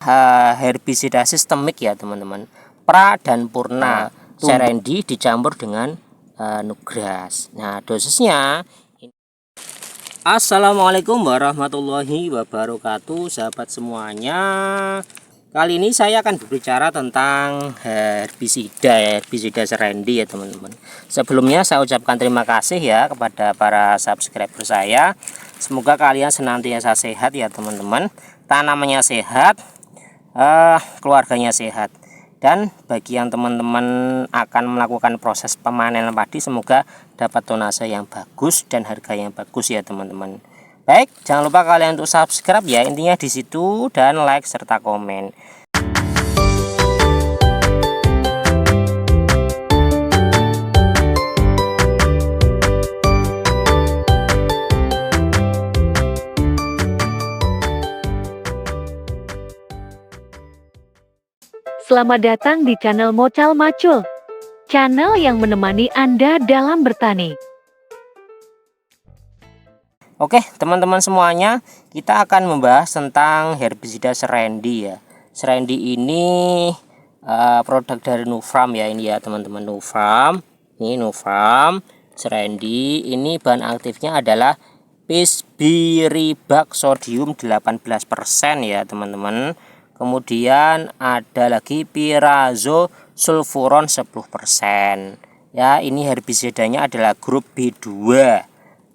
herbisida sistemik ya teman-teman, pra dan purna serendi dicampur dengan nugras. Nah dosisnya, assalamualaikum warahmatullahi wabarakatuh sahabat semuanya. Kali ini saya akan berbicara tentang herbisida serendi ya teman-teman. Sebelumnya saya ucapkan terima kasih ya kepada para subscriber saya. Semoga kalian senantiasa sehat ya teman-teman, tanamannya sehat, keluarganya sehat. Dan bagi yang teman-teman akan melakukan proses pemanenan padi, semoga dapat tonase yang bagus dan harga yang bagus ya teman-teman. Baik, jangan lupa kalian untuk subscribe ya, intinya di situ, dan like serta komen. Selamat datang di channel Mocal Macul, channel yang menemani Anda dalam bertani. Oke teman-teman semuanya, kita akan membahas tentang herbisida serendi ya. Serendi ini produk dari Nufarm ya, ini ya teman-teman, Nufarm. Ini Nufarm serendi, ini bahan aktifnya adalah Pisbiribak sodium 18% ya teman-teman. Kemudian ada lagi Pirazosulfuron 10% ya. Ini herbisidanya adalah grup B2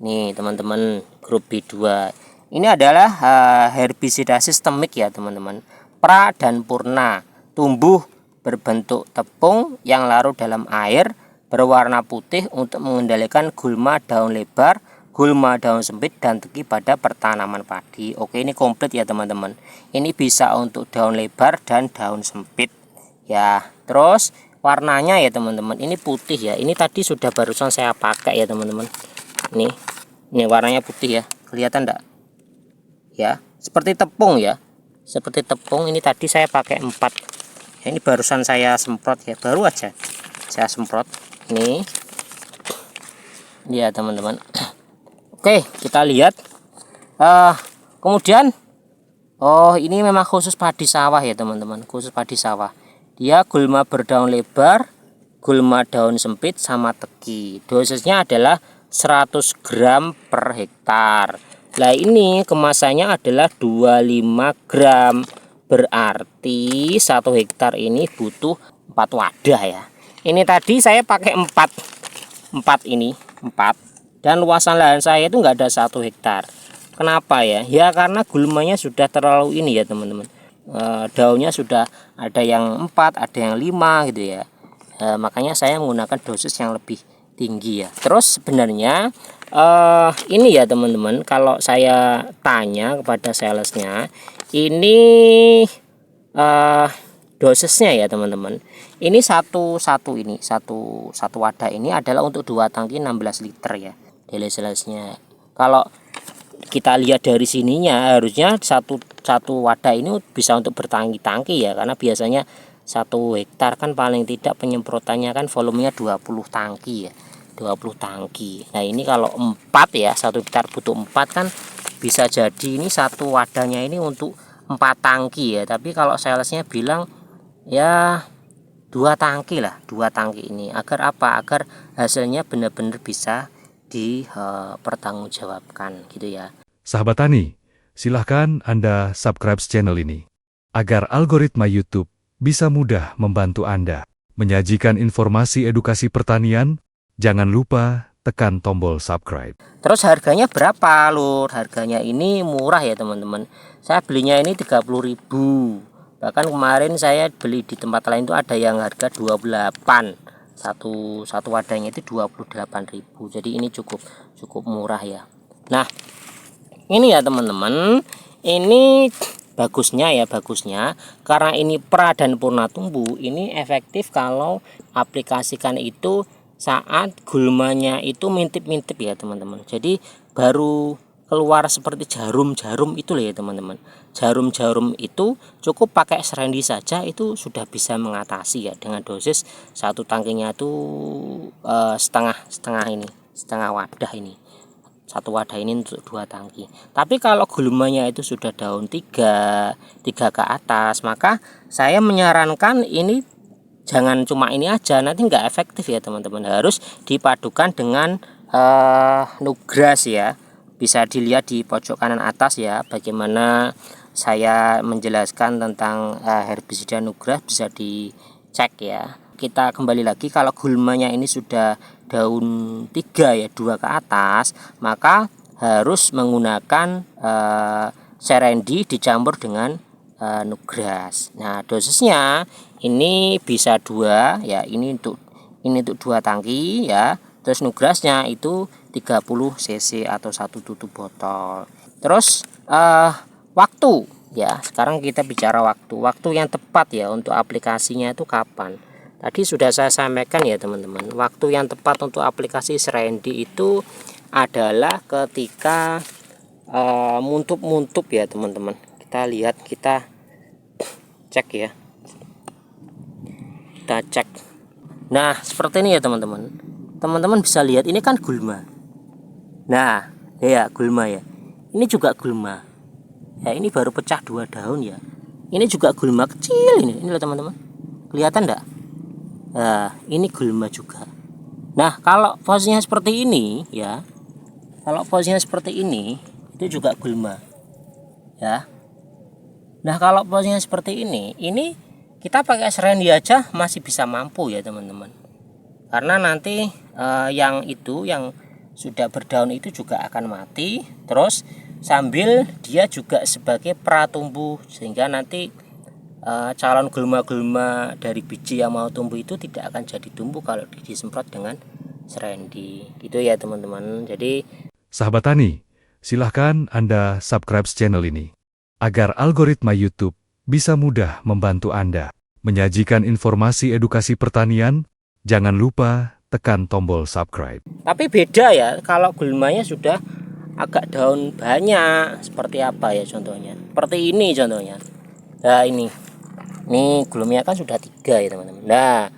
nih teman-teman, grup B2. Ini adalah herbisida sistemik ya teman-teman, pra dan purna, tumbuh berbentuk tepung yang larut dalam air, berwarna putih untuk mengendalikan gulma daun lebar, gulma daun sempit, dan teki pada pertanaman padi. Oke, ini komplit ya teman-teman. Ini bisa untuk daun lebar dan daun sempit ya. Terus warnanya ya teman-teman, ini putih ya. Ini tadi sudah barusan saya pakai ya teman-teman. Ini warnanya putih ya, kelihatan enggak ya, seperti tepung ya, seperti tepung. Ini tadi saya pakai 4 ya, ini barusan saya semprot ya, baru aja saya semprot ini ya teman-teman. Oke, kita lihat kemudian ini memang khusus padi sawah ya teman-teman, khusus padi sawah. Dia gulma berdaun lebar, gulma daun sempit, sama teki. Dosisnya adalah 100 gram per hektar. Nah ini kemasannya adalah 25 gram. Berarti 1 hektar ini butuh 4 wadah ya. Ini tadi saya pakai 4 ini 4, dan luasan lahan saya itu enggak ada 1 hektar. Kenapa ya? Ya karena gulmanya sudah terlalu ini ya teman-teman. Daunnya sudah ada yang 4, ada yang 5 gitu ya. Makanya saya menggunakan dosis yang lebih tinggi ya. Terus sebenarnya ini ya teman-teman, kalau saya tanya kepada salesnya, ini dosisnya ya teman-teman, ini satu wadah ini adalah untuk 2 tangki 16 liter ya dari salesnya. Kalau kita lihat dari sininya, harusnya satu wadah ini bisa untuk bertangki-tangki ya, karena biasanya 1 hektar kan paling tidak penyemprotannya kan volumenya 20 tangki ya, 20 tangki. Nah ini kalau 4 ya, 1 hektar butuh 4 kan, bisa jadi ini satu wadahnya ini untuk 4 tangki ya. Tapi kalau salesnya bilang ya 2 tangki lah, 2 tangki ini. Agar apa? Agar hasilnya benar-benar bisa dipertanggungjawabkan gitu ya. Sahabat Tani, silahkan Anda subscribe channel ini agar algoritma YouTube bisa mudah membantu Anda menyajikan informasi edukasi pertanian. Jangan lupa tekan tombol subscribe. Terus harganya berapa lur? Harganya ini murah ya teman-teman. Saya belinya ini 30.000. Bahkan kemarin saya beli di tempat lain itu ada yang harga 28. Satu wadahnya itu 28.000. Jadi ini cukup murah ya. Nah, ini ya teman-teman. Ini bagusnya karena ini pra dan purna tumbuh, ini efektif kalau aplikasikan itu saat gulmanya itu mintip-mintip ya teman-teman. Jadi baru keluar seperti jarum-jarum itu loh ya teman-teman. Jarum-jarum itu cukup pakai serendi saja itu sudah bisa mengatasi ya, dengan dosis 1 tangkinya itu setengah wadah ini, 1 satu wadah ini untuk 2 tangki. Tapi kalau gulmanya itu sudah daun 3 ke atas, maka saya menyarankan ini jangan cuma ini aja, nanti nggak efektif ya teman-teman. Harus dipadukan dengan Nugras ya. Bisa dilihat di pojok kanan atas ya, bagaimana saya menjelaskan tentang herbisida Nugras, bisa dicek ya. Kita kembali lagi, kalau gulmanya ini sudah daun 3 ya, 2 ke atas, maka harus menggunakan Serendi dicampur dengan Nugras. Nah, dosisnya ini bisa 2 ya, ini untuk 2 tangki ya. Terus Nugrasnya itu 30 cc atau 1 tutup botol. Terus waktu ya, sekarang kita bicara waktu yang tepat ya untuk aplikasinya itu kapan. Tadi sudah saya sampaikan ya teman-teman, waktu yang tepat untuk aplikasi Serendi itu adalah ketika muntup ya teman-teman. Kita lihat, kita cek ya, kita cek. Nah seperti ini ya teman-teman. Teman-teman bisa lihat, ini kan gulma. Nah ya gulma ya, ini juga gulma ya, ini baru pecah 2 daun ya, ini juga gulma kecil ini loh teman-teman, kelihatan enggak? Nah ini gulma juga. Nah kalau posisinya seperti ini ya, kalau posisinya seperti ini itu juga gulma ya. Nah kalau posisinya seperti ini kita pakai Serendi aja masih bisa mampu ya teman-teman, karena nanti yang sudah berdaun itu juga akan mati, terus sambil dia juga sebagai pratumbuh, sehingga nanti calon gulma-gulma dari biji yang mau tumbuh itu tidak akan jadi tumbuh kalau disemprot dengan Serendi gitu ya teman-teman. Jadi Sahabat tani, silahkan Anda subscribe channel ini agar algoritma YouTube bisa mudah membantu Anda menyajikan informasi edukasi pertanian. Jangan lupa tekan tombol subscribe. Tapi beda ya kalau gulmanya sudah agak daun banyak, seperti apa ya contohnya? Seperti ini contohnya. Nah ini gulmanya kan sudah 3 ya teman-teman. Nah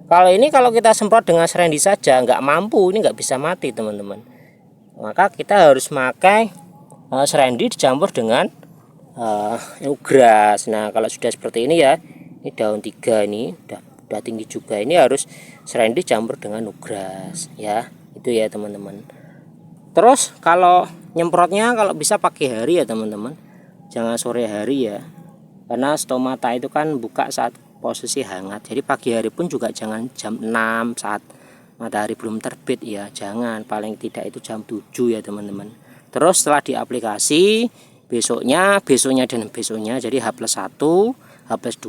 kalau kita semprot dengan Serendi saja nggak mampu, ini nggak bisa mati teman-teman. Maka kita harus pakai Serendi dicampur dengan Nugras. Nah kalau sudah seperti ini ya, ini daun 3 ini udah tinggi juga, ini harus Serendi campur dengan Nugras ya, itu ya teman-teman. Terus kalau nyemprotnya kalau bisa pagi hari ya teman-teman, jangan sore hari ya, karena stomata itu kan buka saat posisi hangat. Jadi pagi hari pun juga jangan jam 6 saat matahari belum terbit ya, jangan, paling tidak itu jam 7 ya teman-teman. Terus setelah diaplikasi besoknya dan besoknya, jadi H+1, H+2,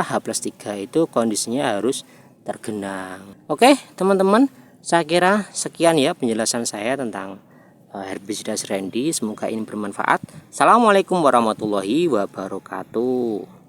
H+3 itu kondisinya harus tergenang. Oke teman-teman, saya kira sekian ya penjelasan saya tentang herbisida Serendi. Semoga ini bermanfaat. Assalamualaikum warahmatullahi wabarakatuh.